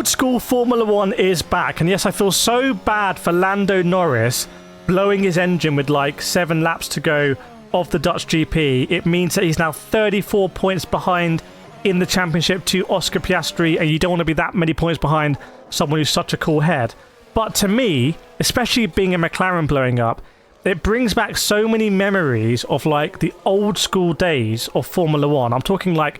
old school Formula One is back. And yes, I feel so bad for Lando Norris blowing his engine with like 7 laps to go of the Dutch GP. It means that he's now 34 points behind in the championship to Oscar Piastri, and you don't want to be that many points behind someone who's such a cool head. But to me, especially being a McLaren blowing up, it brings back so many memories of like the old school days of Formula One. I'm talking like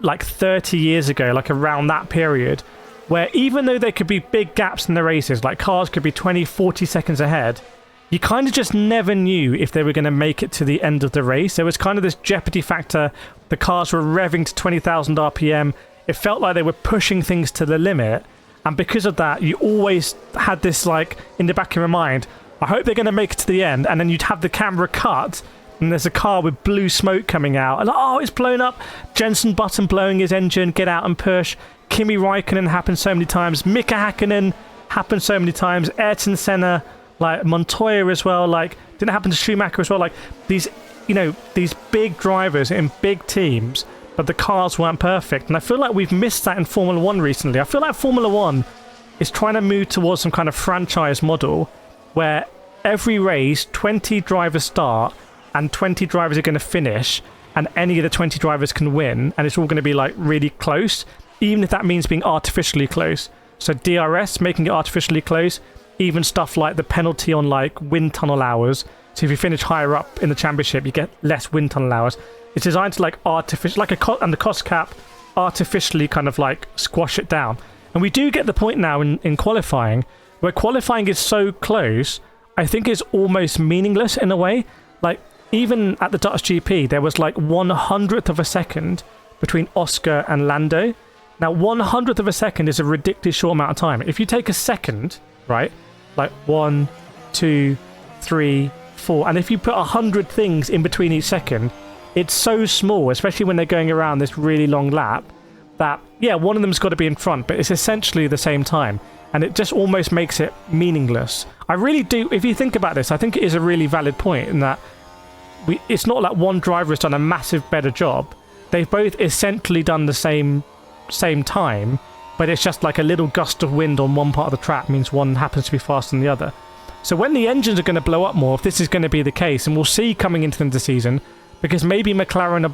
30 years ago, like around that period, where even though there could be big gaps in the races, like cars could be 20, 40 seconds ahead, you kind of just never knew if they were going to make it to the end of the race. There was kind of this jeopardy factor. The cars were revving to 20,000 RPM. It felt like they were pushing things to the limit. And because of that, you always had this like in the back of your mind, I hope they're going to make it to the end. And then you'd have the camera cut and there's a car with blue smoke coming out. And oh, it's blown up. Jenson Button blowing his engine, get out and push. Kimi Raikkonen happened so many times. Mika Hakkinen happened so many times. Ayrton Senna, like Montoya as well. Like, didn't happen to Schumacher as well. Like these, you know, these big drivers in big teams, but the cars weren't perfect. And I feel like we've missed that in Formula One recently. I feel like Formula One is trying to move towards some kind of franchise model where every race, 20 drivers start and 20 drivers are going to finish, and any of the 20 drivers can win, and it's all going to be like really close, even if that means being artificially close. So DRS, making it artificially close, even stuff like the penalty on like wind tunnel hours. So if you finish higher up in the championship, you get less wind tunnel hours. It's designed to like artificial, like and the cost cap, artificially kind of like squash it down. And we do get the point now in qualifying, where qualifying is so close, I think it's almost meaningless in a way. Like even at the Dutch GP, there was like 1/100th of a second between Oscar and Lando. Now 1/100th of a second is a ridiculous short amount of time. If you take a second, right, like 1, 2, 3, 4, and if you put 100 things in between each second, it's so small, especially when they're going around this really long lap, that, yeah, one of them's got to be in front, but it's essentially the same time. And it just almost makes it meaningless. I really do, if you think about this, I think it is a really valid point in that it's not like one driver has done a massive better job. They've both essentially done the same time, but it's just like a little gust of wind on one part of the track means one happens to be faster than the other. So when the engines are going to blow up more, if this is going to be the case, and we'll see coming into the season, because maybe McLaren,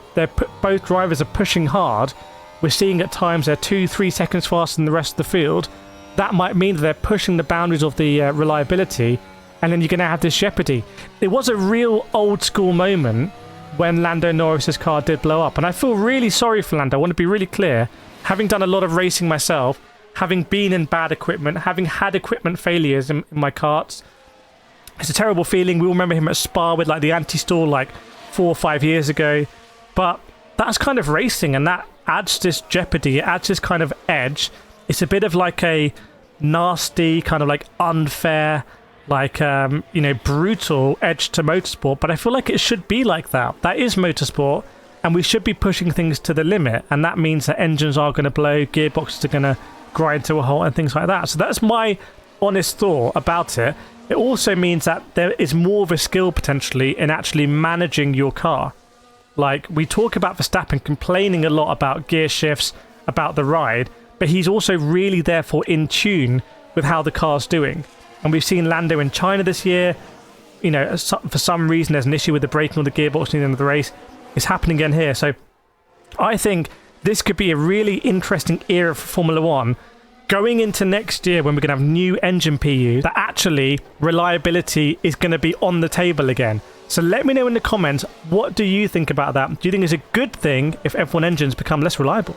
both drivers are pushing hard, we're seeing at times they're 2-3 seconds faster than the rest of the field. That might mean that they're pushing the boundaries of the reliability, and then you're going to have this jeopardy. It was a real old school moment when Lando Norris's car did blow up, and I feel really sorry for Lando. I want to be really clear. Having done a lot of racing myself, having been in bad equipment, having had equipment failures in my karts, it's a terrible feeling. We all remember him at Spa with like the anti-stall like 4 or 5 years ago, but that's kind of racing, and that adds this jeopardy. It adds this kind of edge. It's a bit of like a nasty kind of like unfair, like brutal edge to motorsport, but I feel like it should be like that. That is motorsport, and we should be pushing things to the limit, and that means that engines are going to blow, gearboxes are going to grind to a halt and things like that. So that's my honest thought about it. It also means that there is more of a skill potentially in actually managing your car. Like, we talk about Verstappen complaining a lot about gear shifts, about the ride, but he's also really therefore in tune with how the car's doing. And we've seen Lando in China this year. You know, for some reason there's an issue with the braking or the gearbox at the end of the race. It's happening again here. So I think this could be a really interesting era for Formula One going into next year, when we're going to have new engine PU, that actually reliability is going to be on the table again. So let me know in the comments, what do you think about that? Do you think it's a good thing if F1 engines become less reliable?